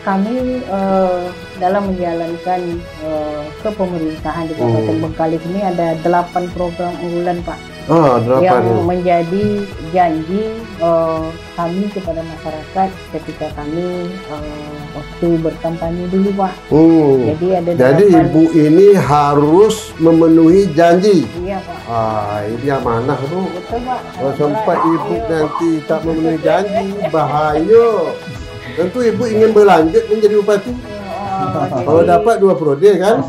kami dalam menjalankan kepemerintahan di Kabupaten Bengkalis ini ada 8 program unggulan, Pak. Oh, 8. Yang menjadi janji kami kepada masyarakat ketika kami waktu berkampanye dulu, Pak. Jadi ada Ibu ini harus memenuhi janji. Iya, Pak. Ini amanah, Bu. Betul, Pak. Kalau sempat Ibu nanti tak memenuhi janji, bahaya. Tentu Ibu ingin berlanjut menjadi bupati. Kalau dapat 2 periode kan.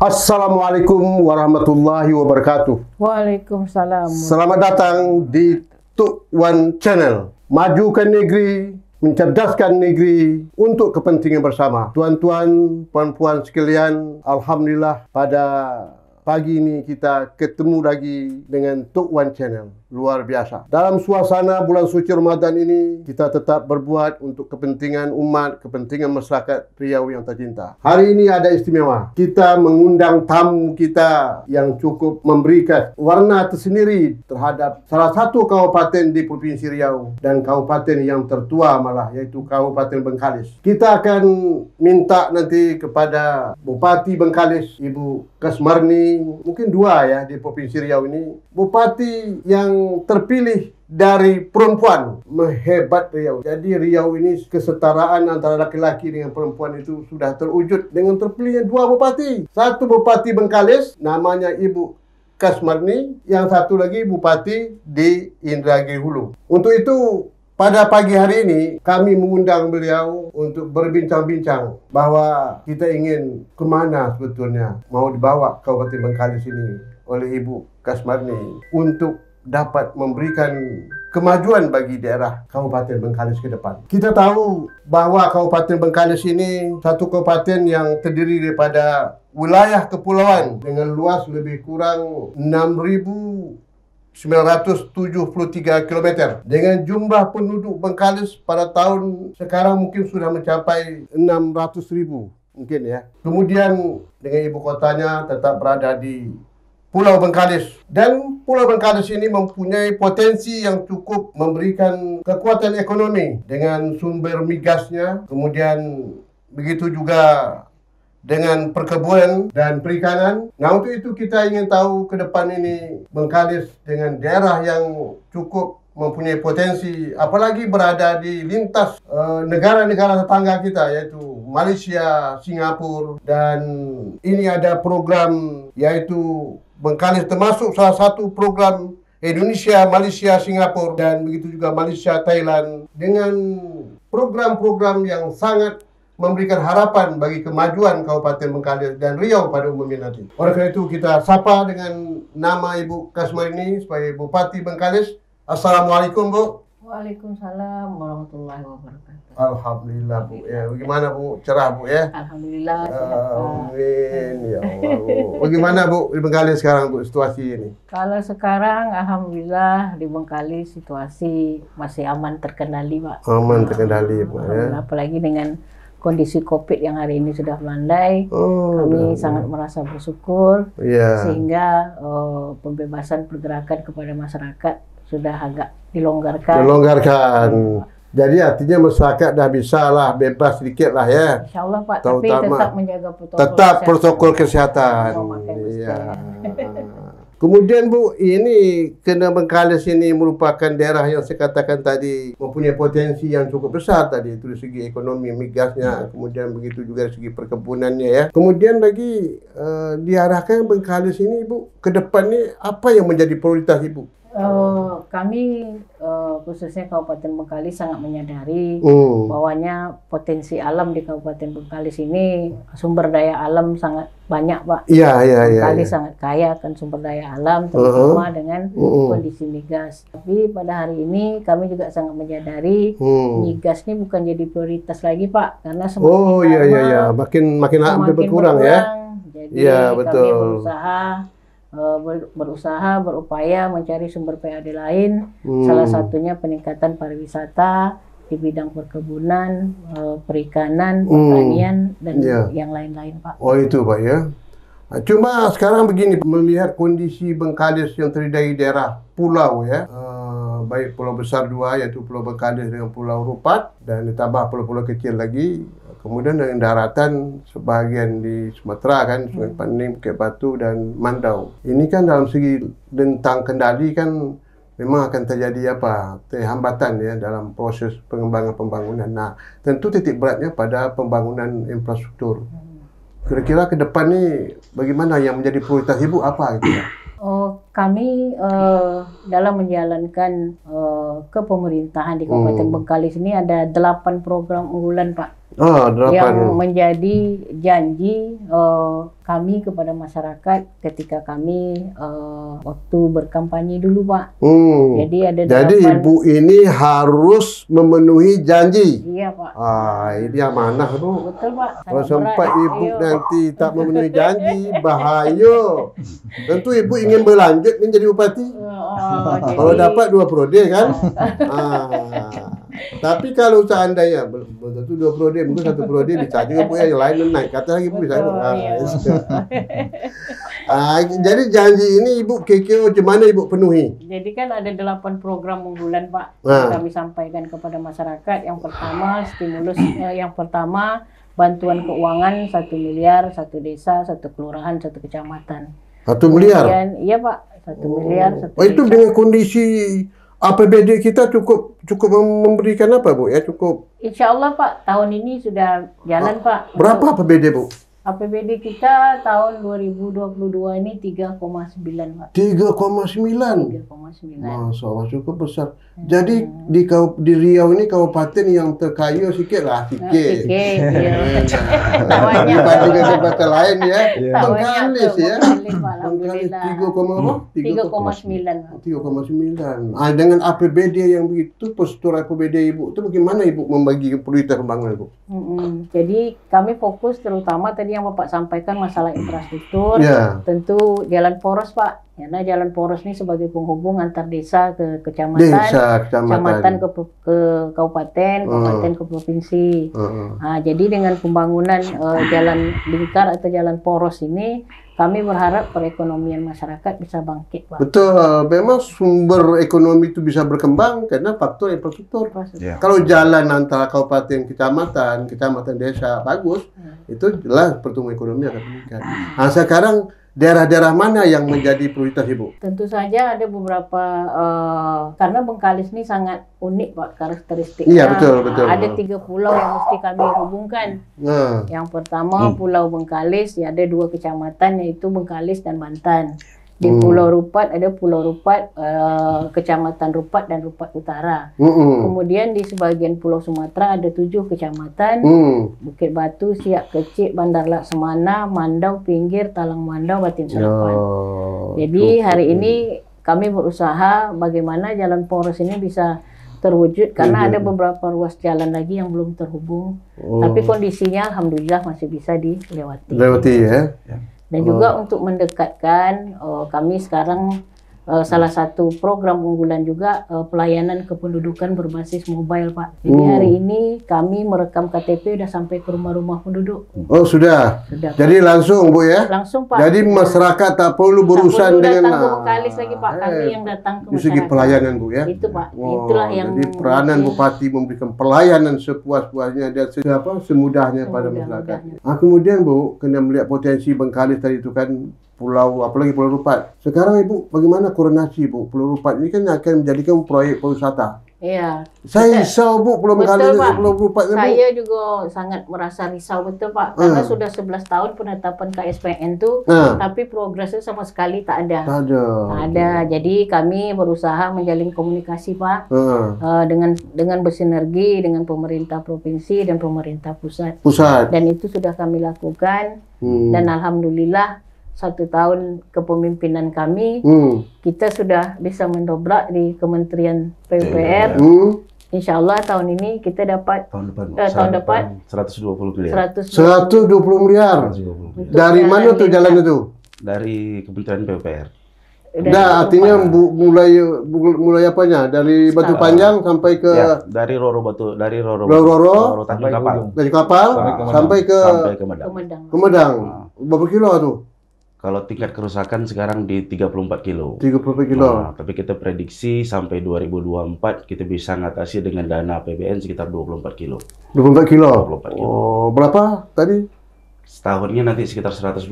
Assalamualaikum warahmatullahi wabarakatuh. Waalaikumsalam. Selamat datang di Tuk Wan Channel. Majukan negeri, mencerdaskan negeri untuk kepentingan bersama. Tuan-tuan, puan-puan sekalian, alhamdulillah pada pagi ini kita ketemu lagi dengan Tuk Wan Channel. Luar biasa. Dalam suasana bulan suci Ramadan ini, kita tetap berbuat untuk kepentingan umat, kepentingan masyarakat Riau yang tercinta. Hari ini ada istimewa. Kita mengundang tamu kita yang cukup memberikan warna tersendiri terhadap salah satu kabupaten di Provinsi Riau dan kabupaten yang tertua malah, yaitu Kabupaten Bengkalis. Kita akan minta nanti kepada Bupati Bengkalis, Ibu Kasmarni, mungkin 2 ya di Provinsi Riau ini, Bupati yang terpilih dari perempuan. Hebat Riau. Jadi Riau ini kesetaraan antara laki-laki dengan perempuan itu sudah terwujud dengan terpilihnya 2 bupati. Satu Bupati Bengkalis, namanya Ibu Kasmarni, yang satu lagi Bupati di Indragiri Hulu. Untuk itu, pada pagi hari ini kami mengundang beliau untuk berbincang-bincang bahwa kita ingin kemana sebetulnya mau dibawa Kabupaten Bengkalis ini oleh Ibu Kasmarni untuk dapat memberikan kemajuan bagi daerah Kabupaten Bengkalis ke depan. Kita tahu bahwa Kabupaten Bengkalis ini satu kabupaten yang terdiri daripada wilayah kepulauan dengan luas lebih kurang 6.973 km. Dengan jumlah penduduk Bengkalis pada tahun sekarang mungkin sudah mencapai 600.000 mungkin ya. Kemudian dengan ibu kotanya tetap berada di Pulau Bengkalis, dan Pulau Bengkalis ini mempunyai potensi yang cukup memberikan kekuatan ekonomi dengan sumber migasnya, kemudian begitu juga dengan perkebunan dan perikanan. Nah, untuk itu kita ingin tahu ke depan ini Bengkalis dengan daerah yang cukup mempunyai potensi, apalagi berada di lintas negara-negara tetangga kita, yaitu Malaysia, Singapura, dan ini ada program yaitu Bengkalis termasuk salah satu program Indonesia, Malaysia, Singapura, dan begitu juga Malaysia, Thailand, dengan program-program yang sangat memberikan harapan bagi kemajuan Kabupaten Bengkalis dan Riau pada umumnya nanti. Oleh karena itu kita sapa dengan nama Ibu Kasmarni sebagai Bupati Bengkalis. Assalamualaikum, Bu. Waalaikumsalam warahmatullahi wabarakatuh. Alhamdulillah, Bu. Ya, bagaimana, Bu? Cerah, Bu, ya? Alhamdulillah. Amin. Ya Allah, Bu. Bagaimana, Bu, di Bengkalis sekarang, Bu, situasi ini? Kalau sekarang, alhamdulillah di Bengkalis situasi masih aman terkendali, Pak. Aman terkendali, Bu, ya. Apalagi dengan kondisi COVID yang hari ini sudah melandai, kami sangat merasa bersyukur, sehingga pembebasan pergerakan kepada masyarakat sudah agak dilonggarkan. Jadi artinya masyarakat dah bisa lah bebas sedikit lah ya. Insya Allah, Pak, tapi tetap menjaga protokol kesehatan. Iya. Kemudian, Bu, ini kena Bengkalis ini merupakan daerah yang saya katakan tadi mempunyai potensi yang cukup besar tadi, itu dari segi ekonomi migasnya, kemudian begitu juga dari segi perkebunannya ya. Kemudian lagi diarahkan Bengkalis ini, Bu, ke depan ini apa yang menjadi prioritas Ibu? Kami khususnya Kabupaten Bengkalis sangat menyadari bahwanya potensi alam di Kabupaten Bengkalis ini sumber daya alam sangat banyak, Pak. Bengkalis sangat kaya akan sumber daya alam, terutama dengan kondisi migas. Tapi pada hari ini kami juga sangat menyadari migas ini bukan jadi prioritas lagi, Pak, karena semakin makin berkurang ya. Jadi kami berusaha berupaya mencari sumber PAD lain, salah satunya peningkatan pariwisata di bidang perkebunan, perikanan, pertanian, dan yang lain-lain, Pak. Oh, itu, Pak, ya. Cuma sekarang begini, melihat kondisi Bengkalis yang terdiri dari daerah pulau ya, baik pulau besar dua yaitu Pulau Bengkalis dengan Pulau Rupat dan ditambah pulau-pulau kecil lagi. Kemudian dengan daratan sebahagian di Sumatera kan, Sungai Paning, Bukit Batu dan Mandau. Ini kan dalam segi rentang kendali kan memang akan terjadi hambatan ya dalam proses pengembangan pembangunan. Nah, tentu titik beratnya pada pembangunan infrastruktur. Kira-kira ke depan ni bagaimana yang menjadi prioritas Ibu apa gitu ya? Kami dalam menjalankan kepemerintahan di Kabupaten Bengkalis ini ada 8 program unggulan Pak. 8. Yang menjadi janji kami kepada masyarakat ketika kami waktu berkampanye dulu Pak. Jadi ada 8. Jadi Ibu ini harus memenuhi janji. Iya Pak. Ini amanah tu. Betul Pak. Kalau sempat Ibu nanti tak memenuhi janji, bahaya. Tentu Ibu ingin berlanjut menjadi bupati. Kalau dapat 2 periode kan. Tapi kalau seandainya belum tentu 2 periode, mungkin 1 periode dicaci Ibu yang lain naik. Kata lagi Ibu bisa. Jadi janji ini Ibu kira-kira macam mana Ibu penuhi? Jadi kan ada 8 program unggulan Pak yang kami sampaikan kepada masyarakat. Yang pertama stimulus, yang pertama bantuan keuangan 1 miliar, 1 desa, 1 kelurahan, 1 kecamatan. 1 miliar? Kemudian, iya Pak, 1 miliar, 1 itu desa. Dengan kondisi APBD kita cukup memberikan apa Bu ya? Cukup. Insya Allah Pak, tahun ini sudah jalan Pak. Berapa APBD Bu? APBD kita tahun 2022 ini 3,9 Pak. 3,9? 3,9. Masya Allah, cukup besar. Jadi di Riau ini kabupaten yang terkaya sikit lah. Sikit. Iya. Tawanya. Dibanding dengan kabupaten lain ya. Bengkalis ya. Bengkalis 3,9. Dengan APBD yang begitu, postur APBD Ibu itu bagaimana Ibu membagi prioritas pembangunan Ibu? Jadi kami fokus terutama tadi yang Bapak sampaikan masalah infrastruktur, tentu jalan poros Pak. Karena jalan poros ini sebagai penghubung antar desa ke kecamatan, kecamatan ke kabupaten, kabupaten ke provinsi. Jadi dengan pembangunan jalan lingkar atau jalan poros ini, kami berharap perekonomian masyarakat bisa bangkit Pak. Betul, memang sumber ekonomi itu bisa berkembang karena faktor infrastruktur. Kalau jalan antara kabupaten, kecamatan, desa bagus, itu jelas pertumbuhan ekonomi akan meningkat. Nah, sekarang daerah-daerah mana yang menjadi prioritas Ibu? Tentu saja ada beberapa, karena Bengkalis ini sangat unik Pak karakteristiknya. Iya betul. Ada 3 pulau yang mesti kami hubungkan. Yang pertama Pulau Bengkalis, ya ada 2 kecamatan yaitu Bengkalis dan Bantan. Di Pulau Rupat ada Pulau Rupat, Kecamatan Rupat dan Rupat Utara. Kemudian di sebagian Pulau Sumatera ada 7 kecamatan, Bukit Batu, Siak Kecik, Bandar Laksamana, Mandau, Pinggir, Talang Mandau, Batin Serapan. Jadi hari ini kami berusaha bagaimana jalan poros ini bisa terwujud karena ada beberapa ruas jalan lagi yang belum terhubung. Tapi kondisinya alhamdulillah masih bisa dilewati. Ya. Dan juga untuk mendekatkan, kami sekarang salah satu program unggulan juga pelayanan kependudukan berbasis mobile Pak. Jadi hari ini kami merekam KTP udah sampai ke rumah-rumah penduduk. Oh sudah. Jadi langsung Bu ya? Langsung Pak. Jadi masyarakat tak perlu berurusan dengan datang ke Bengkalis lagi Pak, kami yang datang ke masyarakat. Dari segi pelayanan Bu ya? Itu Pak, itulah yang jadi peranan Bupati memberikan pelayanan sepuas-puasnya dan semudahnya pada masyarakat. Kemudian Bu, kena melihat potensi Bengkalis tadi itu kan pulau, apalagi Pulau Rupat. Sekarang Ibu, bagaimana koordinasi Bu? Pulau Rupat ini kan akan menjadikan proyek pariwisata. Iya. Saya risau Bu, Pulau Bengkalis, Pulau Rupat. Saya juga sangat merasa risau betul Pak, karena sudah 11 tahun penetapan KSPN itu, tapi progresnya sama sekali tak ada. Tak ada. Jadi kami berusaha menjalin komunikasi Pak, dengan bersinergi dengan pemerintah provinsi dan pemerintah pusat. Dan itu sudah kami lakukan, dan alhamdulillah 1 tahun kepemimpinan kami, kita sudah bisa mendobrak di Kementerian PUPR. Insya Allah tahun ini kita dapat tahun depan 120 miliar. 120 miliar. Dari mana tuh jalan itu? Dari Kementerian PUPR. Nah, artinya mulai apanya? Dari Batu Panjang sampai ke dari Roro Tanjung Kapal, sampai ke Medang. Medang. Berapa kilo tuh? Kalau tingkat kerusakan sekarang di 34 kilo. 34 kilo. Nah, tapi kita prediksi sampai 2024 kita bisa ngatasi dengan dana APBN sekitar 24 kilo. 24 kilo? 24 kilo. Oh, berapa tadi? Setahunnya nanti sekitar 120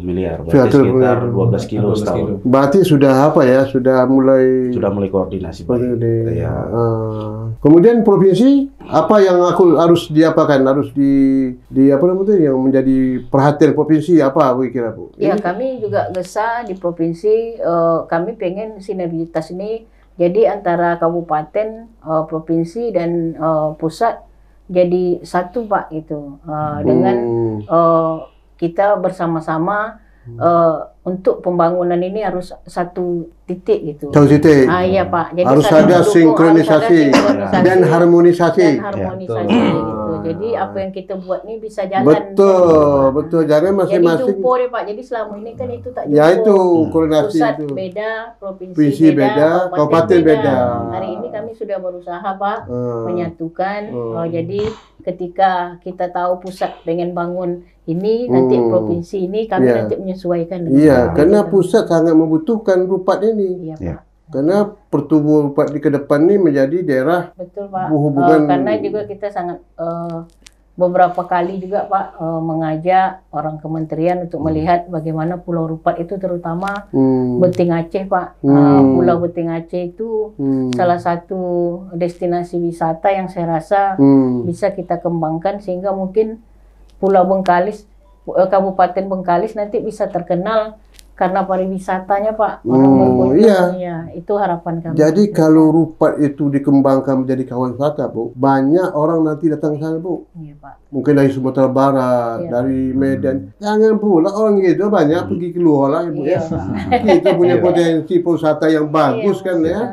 miliar, berarti sekitar 12 kilo setahun. Berarti sudah apa ya? Sudah mulai koordinasi. Ya. Kemudian provinsi apa yang harus diapakan? Harus di apa namanya yang menjadi perhatian provinsi apa kira Bu? Ya, kami juga gesa di provinsi, kami pengen sinergitas ini jadi antara kabupaten, provinsi dan pusat jadi satu Pak itu dengan kita bersama-sama untuk pembangunan ini harus satu titik gitu. Satu titik. Iya Pak. Jadi harus ada sinkronisasi dan harmonisasi. Gitu. Jadi apa yang kita buat ini bisa jalan. Betul. Jangan masing-masing. Jadi jumpo deh Pak. Jadi selama ini kan itu tak jumpo. Ya itu koordinasi Pusat itu. beda, provinsi beda, kabupaten beda. Hari ini kami sudah berusaha Pak menyatukan. Jadi ketika kita tahu pusat pengen bangun ini, nanti provinsi ini kami nanti menyesuaikan. Iya, karena pusat sangat membutuhkan Rupat ini. Iya Pak. Karena pertumbuhan Rupat di ke depan ini menjadi daerah. Betul Pak. Berhubungan. Karena juga kita sangat beberapa kali juga Pak mengajak orang kementerian untuk melihat bagaimana Pulau Rupat itu terutama Beting Aceh Pak. Pulau Beting Aceh itu salah satu destinasi wisata yang saya rasa bisa kita kembangkan sehingga mungkin Pulau Bengkalis, Kabupaten Bengkalis nanti bisa terkenal karena pariwisatanya Pak. Iya, itu harapan kami. Jadi kalau Rupat itu dikembangkan menjadi kawasan wisata Bu, banyak orang nanti datang ke sana Bu. Iya Pak. Mungkin dari Sumatera Barat, dari Medan. Jangan pula orang gitu banyak pergi keluar lah Ibu ya. Kita punya potensi wisata yang bagus kan ya.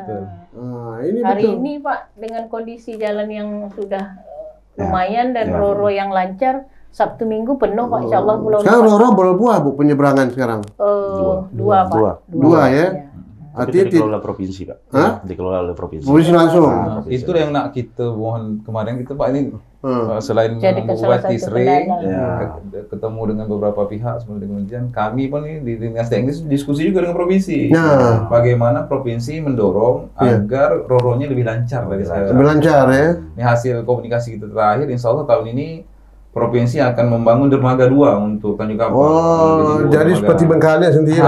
Ini hari betul. Ini Pak dengan kondisi jalan yang sudah lumayan dan Roro yang lancar, Sabtu Minggu penuh Pak, insya Allah Pulau Rupat. Sekarang Roro berapa Bu penyeberangan sekarang? Dua Pak. Dua ya? Artinya dikelola provinsi Pak. Dikelola oleh provinsi. Provinsi langsung. Itu yang nak kita mohon kemarin kita Pak ini selain membuat tisre, ketemu dengan beberapa pihak seperti kementerian, kami pun ini di Dinas Teknis diskusi juga dengan provinsi. Bagaimana provinsi mendorong agar roronya lebih lancar dari saya. Lebih lancar ya. Ini hasil komunikasi kita terakhir, insya Allah tahun ini provinsi akan membangun dermaga 2 untuk Tanjung Kapal. Jadi seperti Bengkalis sendiri.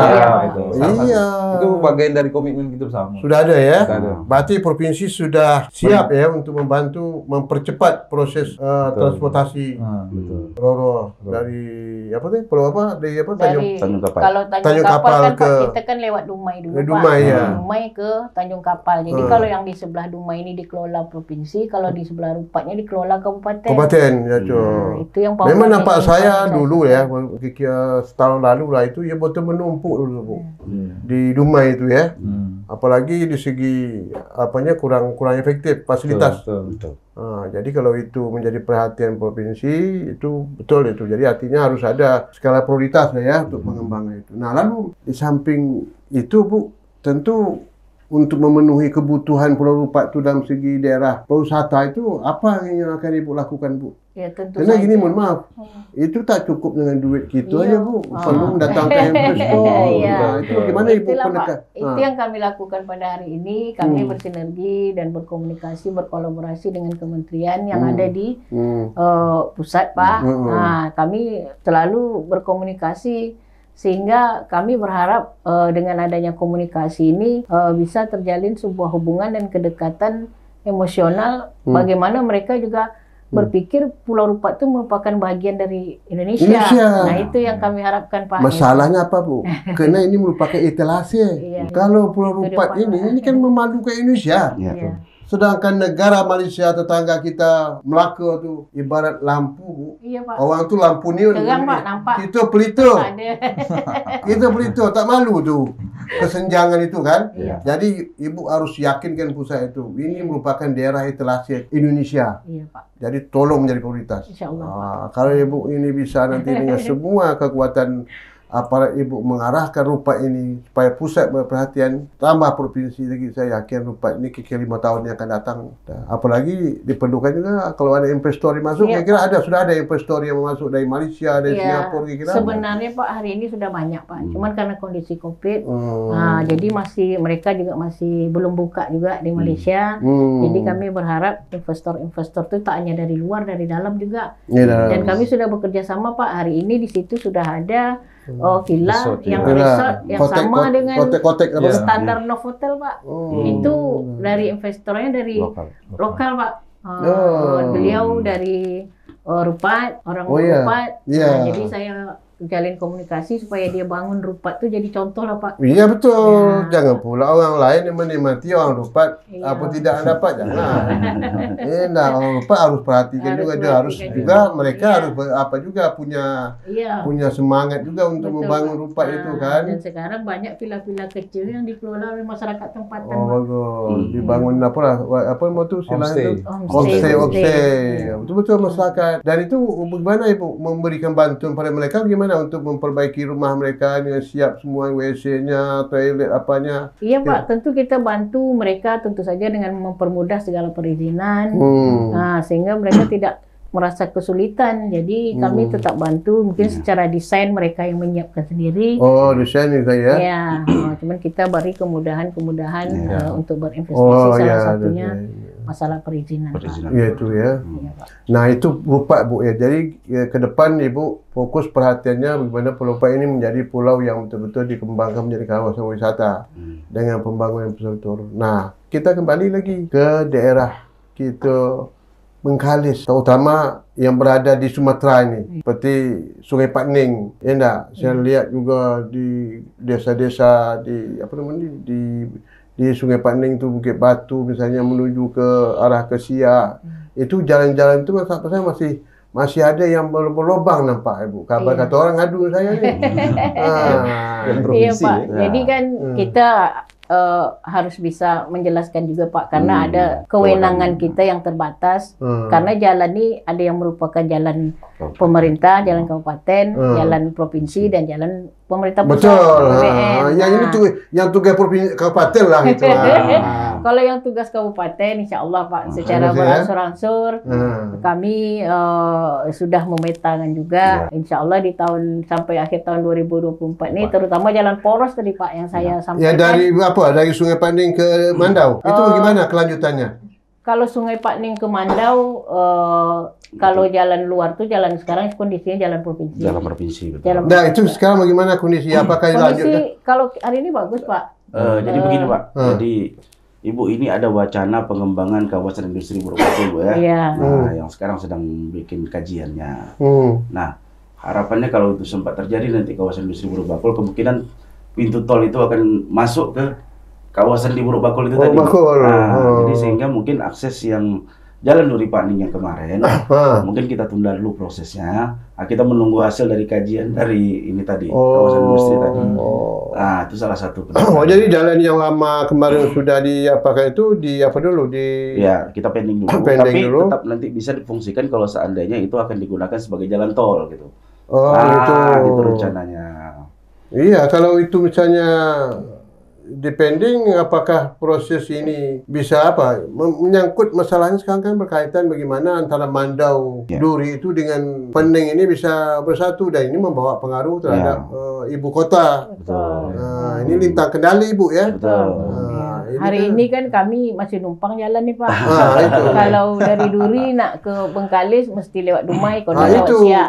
Itu bagian dari komitmen kita bersama. Sudah ada ya? Berarti provinsi sudah siap ya untuk membantu mempercepat proses transportasi Roro dari Pulau apa? Dari Tanjung Kapal. Kalau Tanjung Kapal kan kita kan lewat Dumai dulu Dumai Dumai ke Tanjung Kapal. Jadi kalau yang di sebelah Dumai ini dikelola provinsi, kalau di sebelah Rupatnya dikelola kabupaten. Kabupaten ya itu yang memang nampak saya dulu ya, setahun lalu lah itu ya betul menumpuk dulu Bu. Di Dumai itu ya. Apalagi di segi kurang efektif fasilitas. Betul. Jadi kalau itu menjadi perhatian provinsi itu betul itu. Jadi artinya harus ada skala prioritas ya untuk pengembangan itu. Nah, lalu di samping itu Bu, tentu untuk memenuhi kebutuhan Pulau Rupat itu dalam segi daerah wisata itu apa yang akan Ibu lakukan Bu? Ya, tentu karena saja. Gini mohon maaf, itu tak cukup dengan duit gitu aja Bu. Perlu mendatangkan investor. Itu gimana Ibu pendekat? Itu yang kami lakukan pada hari ini. Kami bersinergi dan berkomunikasi, berkolaborasi dengan kementerian yang ada di pusat Pak. Nah, kami selalu berkomunikasi sehingga kami berharap dengan adanya komunikasi ini bisa terjalin sebuah hubungan dan kedekatan emosional. Bagaimana mereka juga berpikir Pulau Rupat itu merupakan bagian dari Indonesia. Nah, itu yang kami harapkan Pak. Masalahnya apa Bu? Karena ini merupakan etalase. Kalau Pulau Rupat ini kan memalukan Indonesia. Sedangkan negara Malaysia tetangga kita Melaka tu ibarat lampu Bu. Pak. Orang tu lampu ni Pak, nampak. Kita pelita. Kita pelita, tak malu tu kesenjangan itu kan. Jadi Ibu harus yakinkan pusat itu ini merupakan daerah etalase Indonesia. Pak. Jadi tolong menjadi prioritas. Insyaallah. Kalau Ibu ini bisa nanti dengan semua kekuatan aparat ibu mengarahkan Rupat ini supaya pusat perhatian, tambah provinsi lagi, saya yakin Rupat ini kira 5 tahun yang akan datang. Apalagi diperlukan juga kalau ada investor yang masuk, kira-kira sudah ada investor yang masuk dari Malaysia, dari Singapura, kira-kira. Sebenarnya Pak, hari ini sudah banyak Pak, cuman karena kondisi COVID, jadi mereka juga masih belum buka juga di Malaysia. Jadi kami berharap investor-investor itu tak hanya dari luar, dari dalam juga. Dan kami sudah bekerja sama Pak, hari ini di situ sudah ada villa resort yang sama dengan standar Novotel Pak. Itu dari investornya dari lokal Pak. Beliau dari Rupat, orang Rupat. Jadi saya jalin komunikasi supaya dia bangun Rupat tuh jadi contoh lah Pak. Iya betul. Jangan pula orang lain yang menikmati orang Rupat apa tidak dapat, jangan. Orang Rupat harus perhatikan juga, dia harus juga mereka harus juga punya semangat juga untuk membangun Rupat itu kan. Dan sekarang banyak villa-villa kecil yang dikelola oleh masyarakat tempatan. Bagus. Dibangun apa itu istilahnya itu? Homestay. Betul-betul masyarakat. Dan itu bagaimana Ibu memberikan bantuan pada mereka gimana untuk memperbaiki rumah mereka dengan siap semua WC-nya, toilet apanya? Iya Pak, tentu kita bantu mereka tentu saja dengan mempermudah segala perizinan, sehingga mereka tidak merasa kesulitan. Jadi kami tetap bantu, mungkin secara desain mereka yang menyiapkan sendiri. Desain itu ya? Iya, cuman kita beri kemudahan-kemudahan untuk berinvestasi, salah satunya masalah perizinan. Iya itu ya. Nah itu Rupat Bu ya. Jadi ke depan Ibu fokus perhatiannya bagaimana Pulau Rupat ini menjadi pulau yang betul-betul dikembangkan menjadi kawasan wisata dengan pembangunan infrastruktur. Nah kita kembali lagi ke daerah kita Bengkalis, terutama yang berada di Sumatera ini, seperti Sungai Pakning. Ya enggak? Saya lihat juga di desa-desa di di Sungai Pakning itu, Bukit Batu misalnya menuju ke arah ke Siak, itu jalan-jalan itu masih ada yang berlubang nampak Ibu. Kabar kata orang ngadu saya nih. Iya Pak. Jadi kan kita harus bisa menjelaskan juga Pak, karena ada kewenangan kita yang terbatas. Karena jalan ini ada yang merupakan jalan pemerintah, jalan kabupaten, jalan provinsi, dan jalan pemerintah pusat. Betul. Yang ini tuh yang tugas provinsi kabupaten lah itu. Kalau yang tugas kabupaten, insya Allah Pak, secara beransur-ansur kami sudah memetakan juga. Insya Allah di sampai akhir tahun 2024 ini, terutama jalan poros tadi Pak yang saya sampaikan. Ya dari Sungai Pakning ke Mandau, itu bagaimana kelanjutannya? Kalau Sungai Pakning ke Mandau, kalau jalan luar tuh jalan sekarang kondisinya jalan provinsi. Jalan provinsi, betul. Nah itu sekarang bagaimana kondisi? Apakah kondisi kalau hari ini bagus Pak? Jadi begini Pak, jadi Ibu ini ada wacana pengembangan kawasan industri Borobudur ya. Nah, yang sekarang sedang bikin kajiannya. Nah, harapannya kalau itu sempat terjadi nanti kawasan industri Borobudur, kemungkinan pintu tol itu akan masuk ke kawasan di Borobudur itu tadi. Jadi sehingga mungkin akses yang jalan Duri Pakning yang kemarin, mungkin kita tunda dulu prosesnya. Kita menunggu hasil dari kajian dari ini tadi, kawasan industri tadi. Nah, itu salah satu. Jadi jalan yang lama kemarin sudah diapakan itu Ya, kita pending dulu. Tapi tetap nanti bisa difungsikan kalau seandainya itu akan digunakan sebagai jalan tol gitu. Itu rencananya. Iya, kalau itu misalnya depending apakah proses ini bisa menyangkut masalahnya sekarang kan berkaitan bagaimana antara Mandau Duri itu dengan Pening ini bisa bersatu, dan ini membawa pengaruh terhadap ibu kota. Betul. Ini lintang kendali Ibu ya. Betul. Hari ini kan kami masih numpang jalan nih Pak. Kalau dari Duri nak ke Bengkalis mesti lewat Dumai, kalau lewat Siak.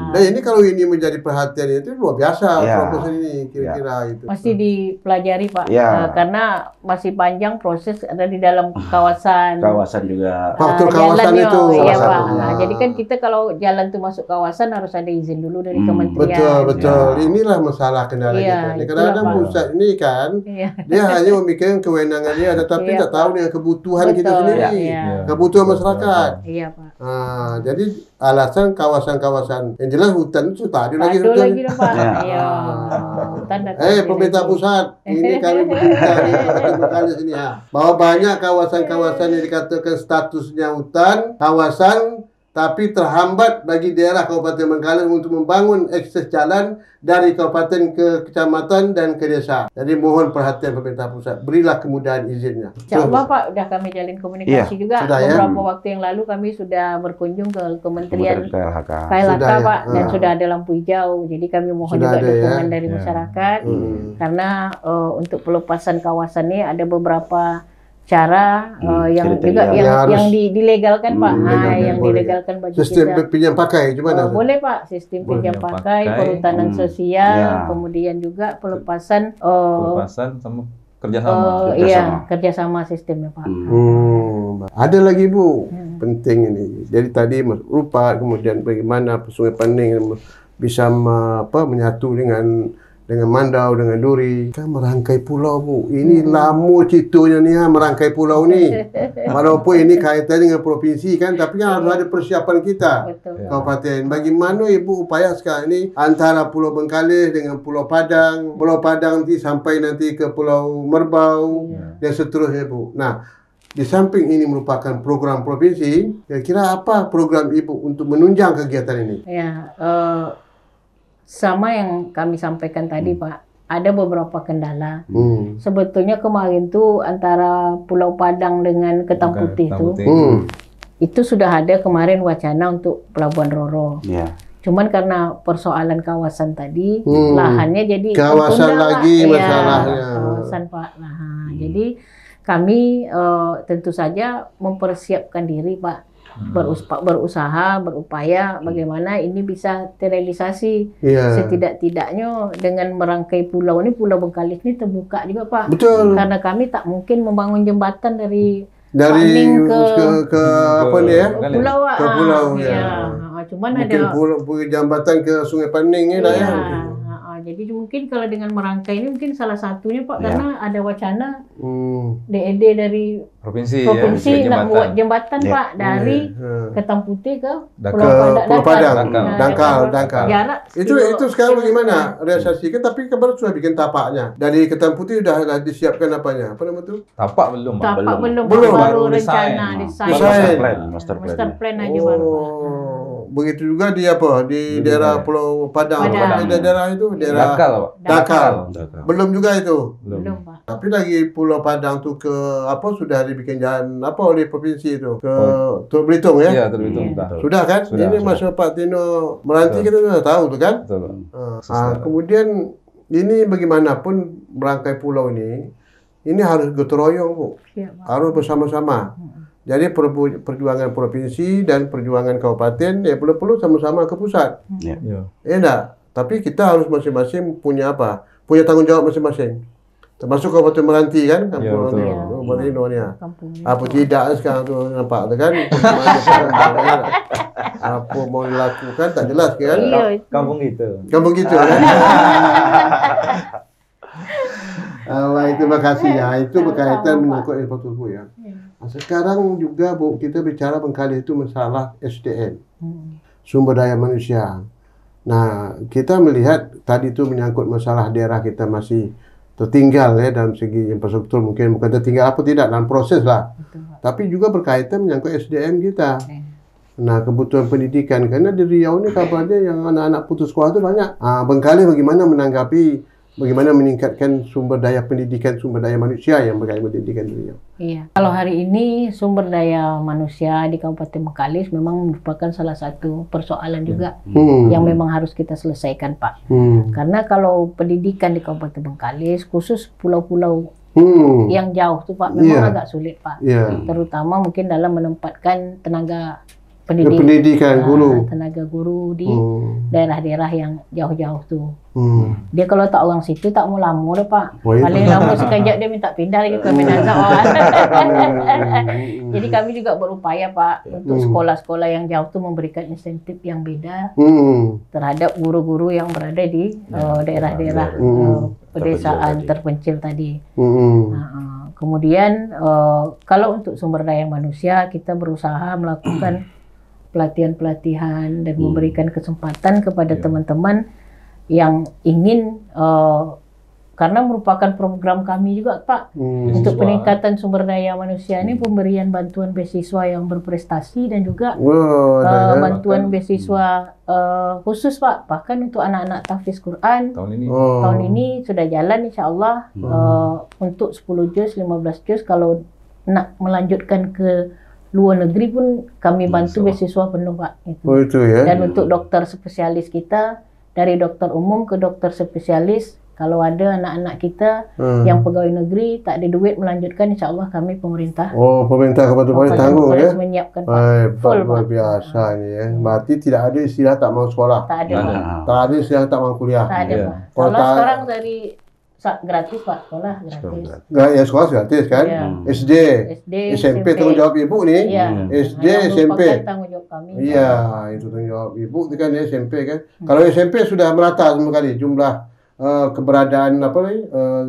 Nah ini kalau ini menjadi perhatian itu luar biasa proses ini kira-kira itu. Masih dipelajari Pak, karena masih panjang proses ada di dalam kawasan. Kawasan juga. Faktor kawasan itu. Iya Pak. Jadi kan kita kalau jalan tuh masuk kawasan harus ada izin dulu dari kementerian. Betul. Inilah masalah kendala kita. Kadang-kadang pusat ini kan dia hanya memikirkan kewenangan dia, tetapi tak tahu dengan kebutuhan kita sendiri, kebutuhan masyarakat. Iya Pak. Jadi alasan kawasan-kawasan yang jelas hutan itu tak ada lagi hutan. Pemerintah pusat, ini kami berbicara di sini bahwa banyak kawasan-kawasan yang dikatakan statusnya hutan, kawasan tapi terhambat bagi daerah Kabupaten Bengkalis untuk membangun akses jalan dari kabupaten ke kecamatan dan ke desa. Jadi mohon perhatian pemerintah pusat, berilah kemudahan izinnya. InsyaAllah Pak, sudah kami jalin komunikasi juga. Sudah, beberapa waktu yang lalu kami sudah berkunjung ke Kementerian KLHK sudah, Pak, dan sudah ada lampu hijau. Jadi kami mohon sudah juga dukungan dari masyarakat, karena untuk pelepasan kawasan ini ada beberapa cara yang juga yang dilegalkan Pak. Yang dilegalkan bagi sistem kita. pinjam pakai gimana? Boleh Pak, sistem pinjam pakai, perhutanan sosial, kemudian juga pelepasan sama kerjasama. Kerjasama sistemnya Pak. Ada lagi Bu, penting ini. Jadi tadi Mas Rupa, kemudian bagaimana Sungai Pening bisa menyatu dengan Mandau, dengan Duri. Kan merangkai pulau Bu. Ini lama ceritanya nih merangkai pulau nih. Walaupun ini kaitan dengan provinsi kan, tapi kan harus ada persiapan kita. Kabupaten. Bagaimana Ibu upaya sekarang ini antara Pulau Bengkalis dengan Pulau Padang. Pulau Padang nanti ke Pulau Merbau dan seterusnya Bu. Nah, di samping ini merupakan program provinsi, kira-kira apa program Ibu untuk menunjang kegiatan ini? Sama yang kami sampaikan tadi Pak, ada beberapa kendala. Sebetulnya kemarin tuh antara Pulau Padang dengan Ketang Putih itu sudah ada kemarin wacana untuk Pelabuhan Roro. Cuman karena persoalan kawasan tadi, lahannya jadi kawasan lagi masalahnya. Kawasan Pak. Jadi kami tentu saja mempersiapkan diri Pak. Berusaha, berupaya bagaimana ini bisa terrealisasi. Setidak-tidaknya dengan merangkai pulau ini, Pulau Bengkalis ini terbuka juga Pak. Betul. Karena kami tak mungkin membangun jembatan dari Paning ke apa nih ya? Pulau. Ke pulau Cuman mungkin ada jembatan ke Sungai Pening ya. Jadi mungkin kalau dengan merangkai ini mungkin salah satunya Pak, karena ada wacana DED dari provinsi nak buat jembatan Pak dari Ketang Putih ke Pulau Padang, Dangkal. Jarak itu sekarang bagaimana realisasikan? Tapi kabar sudah bikin tapaknya. Dari Ketang Putih sudah disiapkan apanya? Apa nama itu? Tapak belum. Baru rencana desain. Master plan aja baru. Begitu juga di daerah Pulau Padang. Daerah itu Dangkal. Belum juga itu. Belum Pak. Tapi lagi Pulau Padang tuh sudah dibikin jalan oleh provinsi itu ke Teluk Belitung ya? Iya, Teluk Belitung. Sudah kan? Ini Mas Pak Tino Meranti kita sudah tahu tuh kan? Kemudian ini bagaimanapun merangkai pulau ini harus gotong royong Bu. Harus bersama-sama. Jadi perjuangan provinsi dan perjuangan kabupaten perlu sama-sama ke pusat. Enggak. Tapi kita harus masing-masing punya punya tanggung jawab masing-masing. Termasuk Kabupaten Meranti kan, Kampung Indonesia. Apa tidak sekarang tuh nampak kan? Apa mau dilakukan tak jelas kan? Kampung gitu kan? Allah itu makasih ya. Itu berkaitan menyangkut infrastruktur ya. Sekarang juga Bu, kita bicara Bengkalis itu masalah SDM, sumber daya manusia. Nah, kita melihat tadi itu menyangkut masalah daerah kita masih tertinggal ya dalam segi infrastruktur, mungkin bukan tertinggal apa tidak dalam proses lah. Tapi juga berkaitan menyangkut SDM kita. Nah, kebutuhan pendidikan, karena di Riau ini kabarnya yang anak-anak putus sekolah itu banyak. Bengkalis bagaimana bagaimana meningkatkan sumber daya pendidikan, sumber daya manusia yang berkaitan pendidikan di Riau? Iya. Kalau hari ini sumber daya manusia di Kabupaten Bengkalis memang merupakan salah satu persoalan juga yang memang harus kita selesaikan Pak. Karena kalau pendidikan di Kabupaten Bengkalis, khusus pulau-pulau yang jauh tuh Pak, memang agak sulit Pak. Terutama mungkin dalam menempatkan tenaga pendidikan guru, tenaga guru di daerah-daerah yang jauh-jauh tuh. Dia kalau tak orang situ tak mau lama deh Pak. Paling lama sekejap dia minta pindah lagi ke Minazah. Jadi kami juga berupaya Pak untuk sekolah-sekolah yang jauh tuh memberikan insentif yang beda terhadap guru-guru yang berada di daerah-daerah pedesaan terpencil tadi. Kemudian kalau untuk sumber daya manusia kita berusaha melakukan pelatihan-pelatihan dan memberikan kesempatan kepada teman-teman yang ingin karena merupakan program kami juga Pak untuk peningkatan sumber daya manusia ini, pemberian bantuan beasiswa yang berprestasi dan juga bantuan beasiswa khusus Pak, bahkan untuk anak-anak tahfiz Quran tahun ini sudah jalan insya Allah untuk 10 juz, 15 juz. Kalau nak melanjutkan ke luar negeri pun kami bantu beasiswa penuh Pak. Itu ya. Dan untuk dokter spesialis kita, dari dokter umum ke dokter spesialis, kalau ada anak-anak kita yang pegawai negeri tak ada duit melanjutkan, insya Allah kami pemerintah. Pemerintah Kabupaten tanggung ya. Menyiapkan Pak. Full luar biasa ni ya. Berarti tidak ada istilah tak mau sekolah. Tak ada Pak. Tak ada istilah tak mau kuliah. Tak ada Pak. Kalau sekarang dari gratis Pak, sekolah gratis. Ya sekolah gratis kan? SD, SMP tanggung jawab ibu ni. SD, SMP. Tanggung jawab kami. Iya, itu tanggung jawab ibu kan ya, SMP kan. Kalau SMP sudah merata semua kali jumlah keberadaan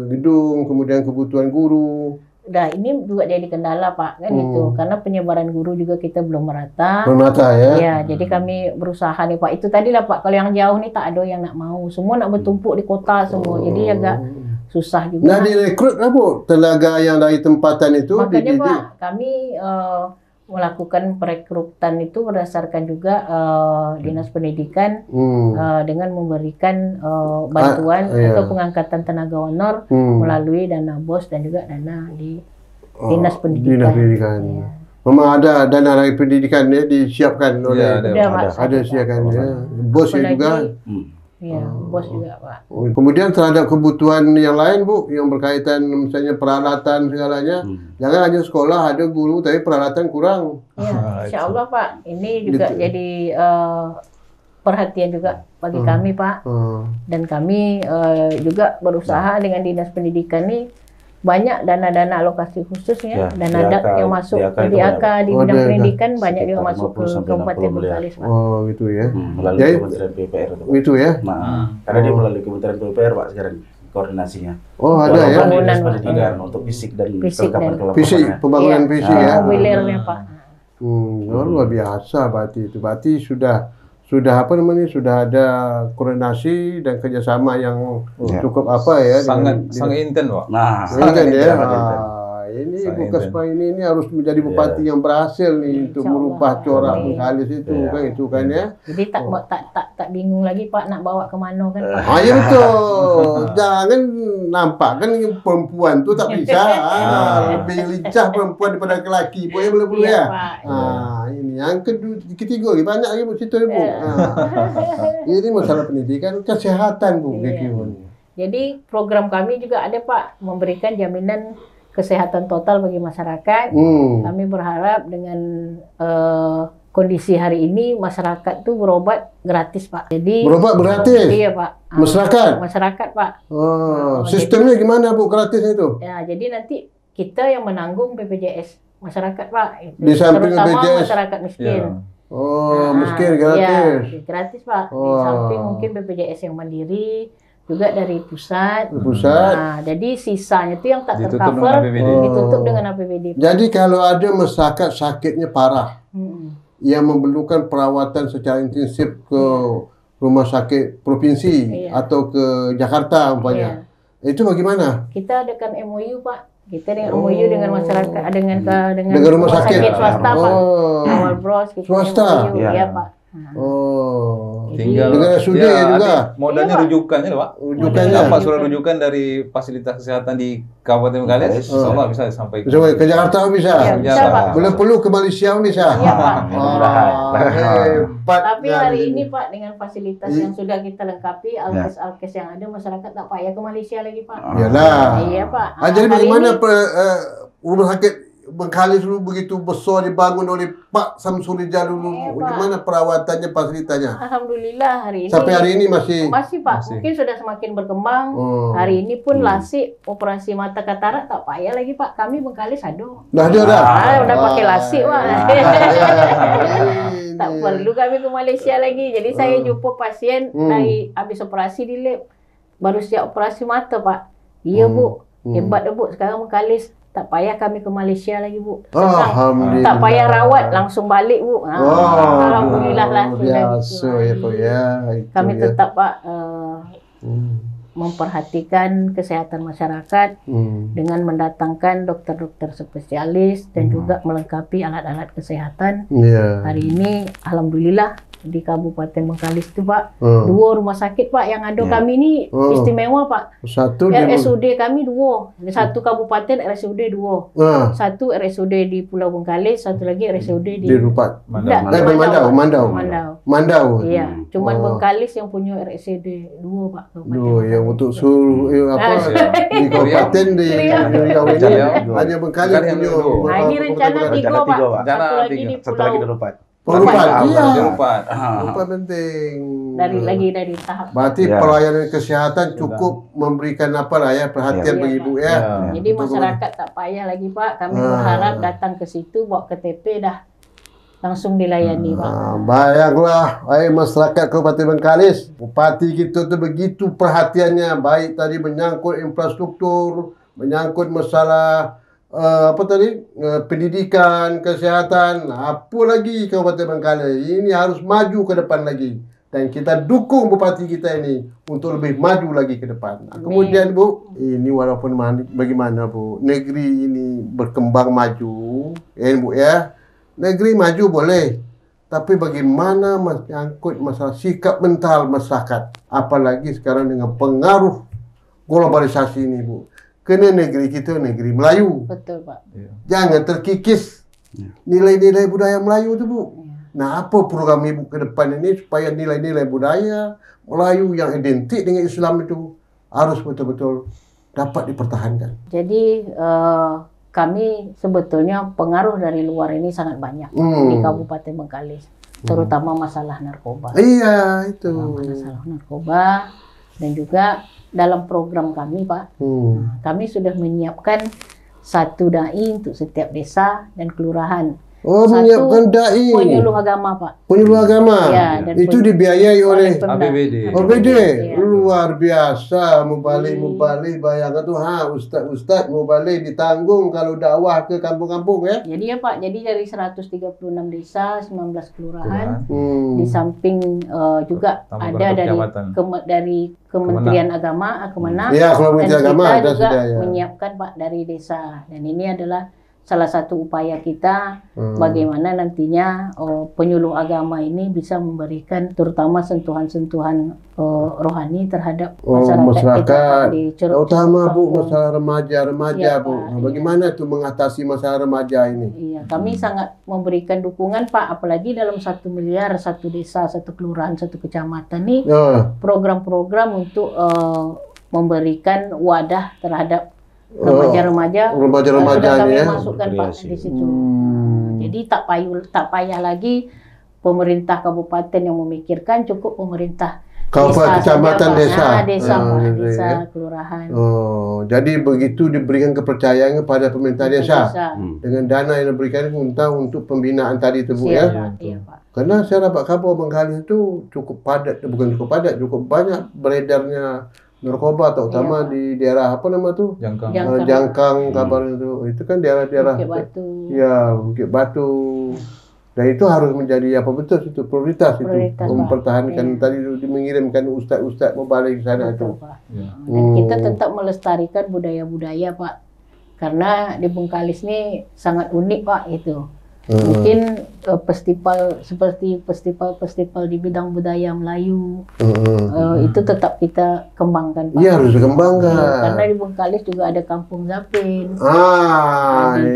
gedung, kemudian kebutuhan guru. Nah, ini juga jadi kendala Pak kan itu, karena penyebaran guru juga kita belum merata. Belum merata ya. Ya, jadi kami berusaha nih Pak. Itu tadi lah Pak, kalau yang jauh nih tak ada yang nak mau. Semua nak bertumpuk di kota semua. Jadi agak susah juga. Nah, direkrut apa tenaga yang dari tempatan itu? Makanya Pak, kami melakukan perekrutan itu berdasarkan juga Dinas Pendidikan dengan memberikan bantuan atau pengangkatan tenaga honor melalui dana BOS dan juga dana di Dinas Pendidikan. Dinas Pendidikan. Memang ada dana dari pendidikan ya disiapkan oleh ada siapkan ya. BOS juga. Iya, BOS juga Pak. Kemudian terhadap kebutuhan yang lain Bu, yang berkaitan misalnya peralatan segalanya, jangan hanya sekolah ada guru tapi peralatan kurang. Ya, insya Allah Pak, ini juga jadi perhatian juga bagi kami Pak. Dan kami juga berusaha dengan Dinas Pendidikan ini banyak dana-dana alokasi khususnya, dana DAK yang masuk ke DAK di bidang pendidikan banyak juga masuk ke Kabupaten Bengkalis Pak. Oh gitu ya. Melalui Kementerian PUPR itu ya. Karena dia melalui Kementerian PUPR Pak sekarang koordinasinya. Ada ya. Pembangunan pendidikan untuk fisik dan kelengkapan fisik, pembangunan fisik ya. Mobilernya Pak. Luar biasa berarti itu. Berarti sudah sudah ada koordinasi dan kerjasama yang cukup sangat intens Pak. Intens ya. Ini Bukesma ini harus menjadi bupati yang berhasil nih untuk merubah corak Bengkalis itu kan ya. Jadi tak bingung lagi Pak nak bawa ke mana kan Pak. Ya betul. Jangan nampak kan perempuan tu tak bisa. Lebih lincah perempuan daripada lelaki. Boleh ya. Ini yang ketiga lagi banyak lagi cerita Bu. Ini masalah pendidikan, kesehatan Bu. Jadi program kami juga ada Pak, memberikan jaminan kesehatan total bagi masyarakat. Kami berharap dengan kondisi hari ini masyarakat tuh berobat gratis Pak. Jadi berobat gratis? Iya Pak. Masyarakat Pak. Sistemnya gimana Bu gratis itu? Ya jadi nanti kita yang menanggung BPJS masyarakat Pak. Di samping terutama BPJS masyarakat miskin. Miskin gratis. Ya, gratis Pak. Di samping mungkin BPJS yang mandiri. Juga dari pusat. Nah, jadi sisanya itu yang tak tercover ditutup dengan APBD. Jadi kalau ada masyarakat sakitnya parah, yang memerlukan perawatan secara intensif ke rumah sakit provinsi atau ke Jakarta umpamanya, itu bagaimana? Kita adakan MOU Pak. Kita dengan MOU dengan masyarakat, dengan rumah sakit swasta Pak. Awal bros kita swasta. MOU, ya Pak. Tinggal dengan SUD juga. Modalnya rujukannya Pak. Dapat surat rujukan dari fasilitas kesehatan di Kabupaten Bengkalis, insya bisa sampai ke Jakarta bisa. Bisa Pak. Belum perlu ke Malaysia bisa. Iya Pak. Hebat. Tapi hari ini Pak dengan fasilitas yang sudah kita lengkapi, alkes yang ada, masyarakat tak payah ke Malaysia lagi Pak. Iyalah. Iya Pak. Jadi bagaimana rumah sakit Bengkalis dulu begitu besar dibangun oleh Pak Samsulijah dulu. Bagaimana perawatannya, fasilitasnya? Alhamdulillah hari ini. Sampai hari ini masih Pak. Mungkin sudah semakin berkembang. Hari ini pun lasik operasi mata katarak tak payah lagi Pak. Kami Bengkalis ada. Udah pakai lasik Pak. Tak perlu kami ke Malaysia lagi. Jadi saya jumpa pasien dari habis operasi di lab, baru siap operasi mata Pak. Iya Bu, hebat Bu sekarang Bengkalis. Tak payah kami ke Malaysia lagi Bu. Senang. Tak payah rawat, langsung balik Bu. Alhamdulillah lah. Biasa ya Pak ya. Kami tetap Pak memperhatikan kesehatan masyarakat dengan mendatangkan dokter-dokter spesialis dan juga melengkapi alat-alat kesehatan. Hari ini alhamdulillah di Kabupaten Bengkalis itu Pak, 2 rumah sakit Pak yang ada kami ini istimewa Pak. RSUD kami 2, satu kabupaten RSUD 2, satu RSUD di Pulau Bengkalis, satu lagi RSUD di Mandau. Iya, cuman Bengkalis yang punya RSUD 2 Pak. Yang untuk seluruh di kabupaten di Riau ini hanya Bengkalis punya. Nah ini rencana 3 Pak, satu lagi di Pulau Lupa penting. Dari tahap. Berarti pelayanan kesehatan cukup memberikan perhatian bagi Ibu ya. Jadi masyarakat tak payah lagi Pak. Kami berharap datang ke situ bawa KTP dah langsung dilayani Pak. Bayanglah, masyarakat Kabupaten Bengkalis, Bupati kita tu begitu perhatiannya, baik tadi menyangkut infrastruktur, menyangkut masalah pendidikan, kesehatan, apa lagi Kabupaten Bengkalis ini harus maju ke depan lagi, dan kita dukung Bupati kita ini untuk lebih maju lagi ke depan. Kemudian Bu, ini walaupun bagaimana Bu, negeri ini berkembang maju, Bu ya, negeri maju boleh, tapi bagaimana menyangkut masalah sikap mental masyarakat, apalagi sekarang dengan pengaruh globalisasi ini Bu. Kena negeri kita negeri Melayu. Betul Pak. Jangan terkikis nilai-nilai budaya Melayu itu Bu. Nah, apa program Ibu ke depan ini supaya nilai-nilai budaya Melayu yang identik dengan Islam itu harus betul-betul dapat dipertahankan. Jadi kami sebetulnya pengaruh dari luar ini sangat banyak di Kabupaten Bengkalis, terutama masalah narkoba. Iya itu. Masalah narkoba, dan juga dalam program kami Pak, kami sudah menyiapkan 1 dai untuk setiap desa dan kelurahan. Menyiapkan dai. Penyuluh agama Pak. Penyuluh agama. Ya, itu dibiayai oleh APBD. Luar biasa, mubalik bayangkan tuh ustaz mubalik ditanggung kalau dakwah ke kampung-kampung ya. Jadi ya Pak, jadi dari 136 desa, 19 kelurahan, di samping juga ada dari Kementerian Agama, Kemenang, dan kita agama juga menyiapkan Pak dari desa, dan ini adalah salah satu upaya kita bagaimana nantinya penyuluh agama ini bisa memberikan terutama sentuhan-sentuhan rohani terhadap masyarakat kita, terutama Bu masalah remaja Bu. Bagaimana tuh mengatasi masalah remaja ini? Iya, kami sangat memberikan dukungan Pak, apalagi dalam 1 miliar 1 desa, 1 kelurahan, 1 kecamatan nih program-program untuk memberikan wadah terhadap remaja-remaja sudah kami masukkan Pak di situ. Jadi tak payah lagi pemerintah kabupaten yang memikirkan, cukup pemerintah kecamatan, desa, kelurahan. Jadi begitu diberikan kepercayaan kepada pemerintah desa dengan dana yang diberikan untuk pembinaan tadi itu Bu ya. Iya Pak. Karena saya dapat kabar Bengkalis itu cukup padat, cukup banyak beredarnya narkoba, terutama di daerah apa nama tuh? Jangkang kabarnya itu kan daerah-daerah Bukit Batu. Dan itu harus menjadi itu prioritas itu mempertahankan tadi mengirimkan ustaz-ustaz mubalik ke sana itu. Dan kita tetap melestarikan budaya-budaya Pak. Karena di Bengkalis ini sangat unik Pak itu. Mungkin festival seperti festival di bidang budaya Melayu itu tetap kita kembangkan Pak. Iya, harus dikembangkan. Karena di Bengkalis juga ada Kampung Zapin.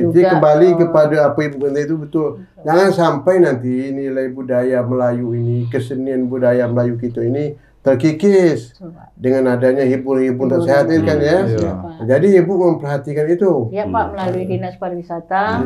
Jadi kembali kepada apa Ibu kata itu betul. Jangan sampai nanti nilai budaya Melayu ini, kesenian budaya Melayu kita ini terkikis dengan adanya hiburan-hiburan sehat kan ya. Jadi Ibu memperhatikan itu. Ya Pak, melalui Dinas Pariwisata,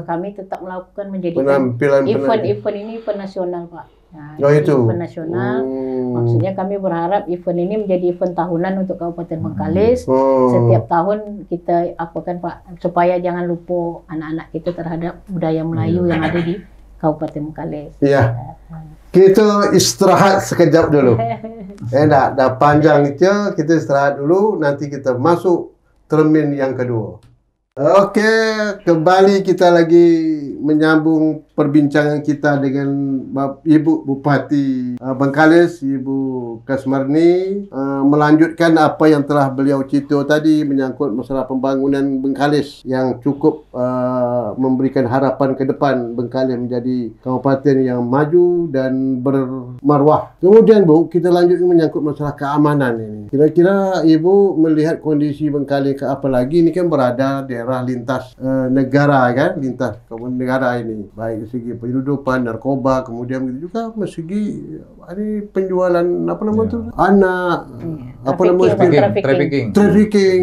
kami tetap melakukan menjadikan event ini event nasional Pak. Nah, itu event nasional. Maksudnya kami berharap event ini menjadi event tahunan untuk Kabupaten Bengkalis. Setiap tahun kita apakan Pak, supaya jangan lupa anak-anak kita terhadap budaya Melayu yang ada di Kabupaten Bengkalis. Iya. Kita istirahat sekejap dulu. Dah panjang itu, kita istirahat dulu. Nanti kita masuk termin yang kedua. Oke, kembali kita lagi menyambung perbincangan kita dengan Ibu Bupati Bengkalis, Ibu Kasmarni, melanjutkan apa yang telah beliau cerita tadi menyangkut masalah pembangunan Bengkalis yang cukup memberikan harapan ke depan Bengkalis menjadi kabupaten yang maju dan bermaruah. Kemudian Bu, kita lanjut menyangkut masalah keamanan ini. Kira-kira Ibu melihat kondisi Bengkalis ke apa lagi, ini kan berada daerah lintas negara kan, lintas negara ini, baik dari segi penhidupan, narkoba, kemudian begitu juga dari segi ini penjualan apa nama tu, anak, apa nama trafficking.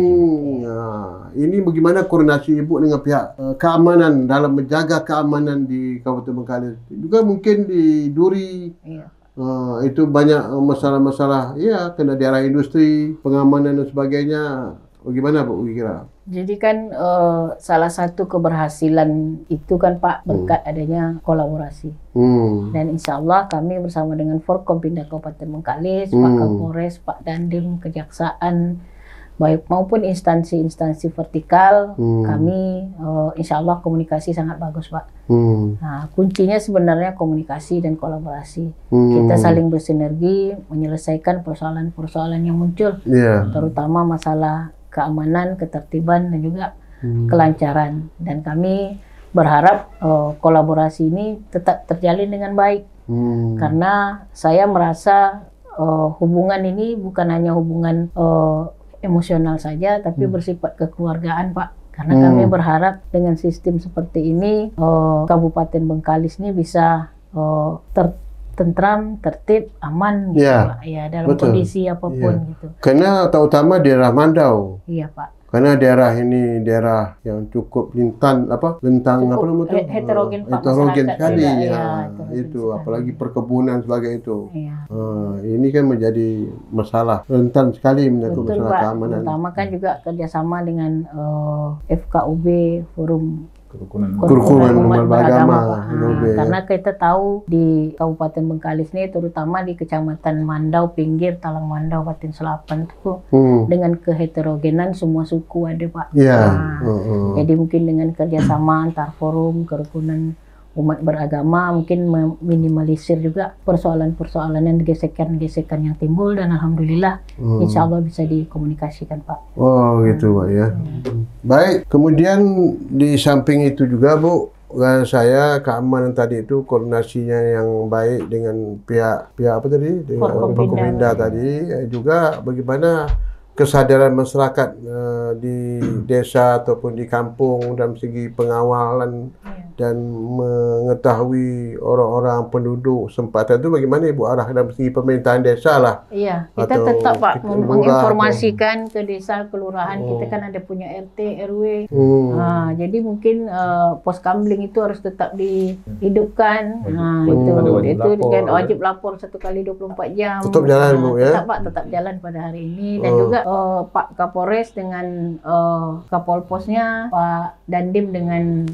Ini bagaimana koordinasi Ibu dengan pihak keamanan dalam menjaga keamanan di Kabupaten Bengkalis, juga mungkin di Duri. Itu banyak masalah-masalah, ya, kena daerah industri, pengamanan dan sebagainya. Bagaimana Bu kira? Jadi kan salah satu keberhasilan itu kan Pak berkat adanya kolaborasi. Dan insya Allah kami bersama dengan Forkompinda Kabupaten Bengkalis, Pak Kapolres, Pak Dandim, Kejaksaan, baik maupun instansi-instansi vertikal, kami insya Allah komunikasi sangat bagus Pak. Nah, kuncinya sebenarnya komunikasi dan kolaborasi. Kita saling bersinergi menyelesaikan persoalan-persoalan yang muncul, terutama masalah keamanan, ketertiban, dan juga kelancaran. Dan kami berharap kolaborasi ini tetap terjalin dengan baik. Karena saya merasa hubungan ini bukan hanya hubungan emosional saja, tapi bersifat kekeluargaan Pak. Karena kami berharap dengan sistem seperti ini, Kabupaten Bengkalis ini bisa tentram, tertib, aman gitu Pak. Ya, dalam kondisi apapun gitu. Karena terutama daerah Mandau. Iya Pak. Karena daerah ini daerah yang cukup lentang apa namanya itu? Heterogen Pak. Heterogen sekali itu apalagi perkebunan sebagai itu. Ini kan menjadi masalah rentan sekali menyangkut masalah keamanan. Terutama kan juga kerjasama dengan FKUB, Forum Kerukunan Umat Beragama. Karena kita tahu di Kabupaten Bengkalis ini, terutama di Kecamatan Mandau, pinggir Talang Mandau, Batin Selapan itu dengan keheterogenan semua suku ada Pak. Jadi mungkin dengan kerjasama antar forum kerukunan umat beragama mungkin meminimalisir juga persoalan-persoalan dan gesekan-gesekan yang timbul, dan alhamdulillah insya Allah bisa dikomunikasikan Pak. Oh gitu Pak ya. Baik, kemudian di samping itu juga Bu, saya keamanan tadi itu koordinasinya yang baik dengan pihak apa tadi, dengan Forkompinda tadi, juga bagaimana kesadaran masyarakat di desa ataupun di kampung dalam segi pengawalan dan mengetahui orang-orang penduduk sempatan itu bagaimana Ibu arah dalam segi pemerintahan desa lah. Iya, kita tetap Pak menginformasikan ke desa, kelurahan, kita kan ada punya RT, RW. Jadi mungkin pos kamling itu harus tetap dihidupkan. Itu dengan wajib lapor 1 kali 24 jam. Tetap jalan Bu ya. Tetap Pak, tetap jalan pada hari ini, dan juga Pak Kapolres dengan Kapolposnya, Pak Dandim dengan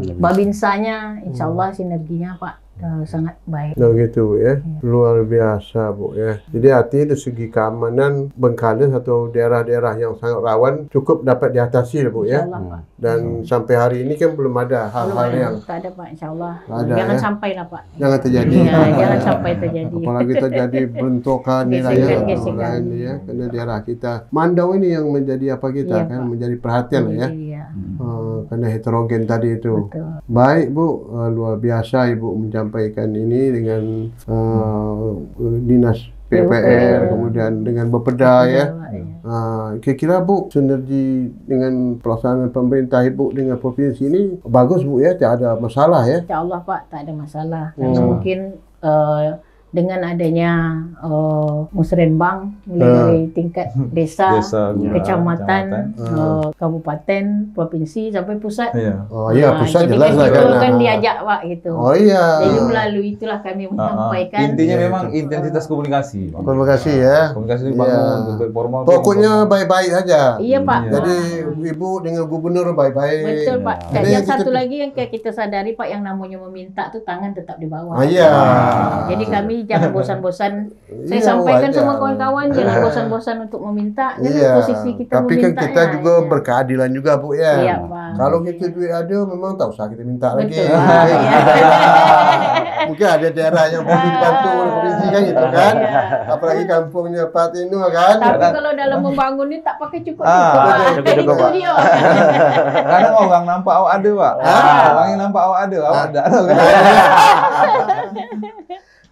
Babinsanya, insya Allah sinerginya Pak sangat baik. Nah gitu ya, luar biasa Bu ya. Jadi artinya dari segi keamanan Bengkalis atau daerah-daerah yang sangat rawan cukup dapat diatasi Bu ya. Dan sampai hari ini kan belum ada hal-hal yang tak ada Pak, insya Allah. Jangan sampai lah Pak. Jangan terjadi. Jangan sampai terjadi. Apalagi terjadi bentrokan gesekan ya, karena daerah kita Mandau ini yang menjadi apa kita kan Pak, menjadi perhatian ya. Karena heterogen tadi itu. Betul. Baik Bu, luar biasa Ibu menyampaikan ini dengan dinas PPR, kemudian dengan Bapeda ya. Kira-kira Bu, sinergi dengan pelaksanaan pemerintah Ibu dengan provinsi ini bagus Bu ya, tidak ada masalah ya? Insya Allah Pak, tak ada masalah. Karena mungkin dengan adanya musrenbang mulai dari tingkat desa, kecamatan, kabupaten, provinsi sampai pusat. Pusat jelas lah kan diajak Pak gitu. Jadi melalui itulah kami menyampaikan. Intinya memang intensitas komunikasi. Komunikasi ya. Komunikasi dibangun formal. Pokoknya baik-baik saja. Iya Pak. Jadi Ibu dengan gubernur baik-baik. Betul Pak. Dan yang satu lagi yang kita sadari Pak, yang namanya meminta tuh tangan tetap di bawah. Iya. Jadi kami jangan bosan-bosan. Saya sampaikan sama kawan-kawan, jangan bosan-bosan untuk meminta. Posisi kita tapi meminta. Tapi kan kita juga berkeadilan juga, Bu ya. Iya, Pak. Kalau kita duit ada, memang tak usah kita minta lagi. Mungkin ada daerah yang perlu dibantu oleh provinsi kan gitu kan. Apalagi kampungnya Pak Tino kan. Tapi kalau dalam membangun ini tak pakai cukup. Cukup, Pak. Kadang orang nampak awak ada, Pak. Orang yang nampak awak ada, awak tak ada kan.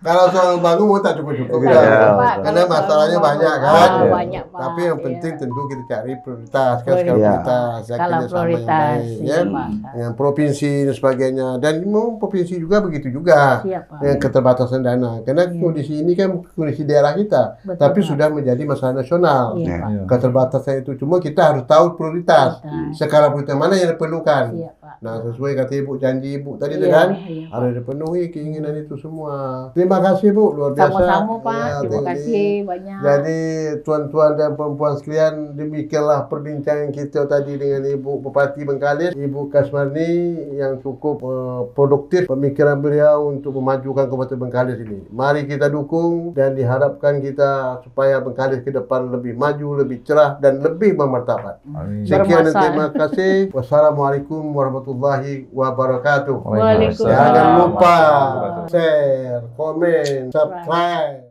Kalau soal bangun mau tak cukup-cukup karena masalahnya banyak kan. Banyak, Pak. Tapi yang penting tentu kita cari prioritas kan, skala prioritas, skala prioritas dengan provinsi dan sebagainya. Dan memang provinsi juga begitu juga dengan keterbatasan dana. Karena kondisi ini kan kondisi daerah kita, tapi sudah menjadi masalah nasional. Keterbatasan itu cuma kita harus tahu prioritas. Skala prioritas mana yang diperlukan. Nah, sesuai kata Ibu janji Ibu tadi kan, harus dipenuhi keinginan itu semua. Terima kasih Bu, luar biasa. Sama-sama Pak, terima kasih banyak. Jadi tuan-tuan dan perempuan sekalian, demikianlah perbincangan kita tadi dengan Ibu Bupati Bengkalis, Ibu Kasmarni yang cukup produktif pemikiran beliau untuk memajukan Kabupaten Bengkalis ini. Mari kita dukung dan diharapkan kita supaya Bengkalis ke depan lebih maju, lebih cerah dan lebih bermartabat. Sekian dan terima kasih. Wassalamualaikum warahmatullahi wabarakatuh. Waalaikumsalam. Jangan lupa share, komen, subscribe.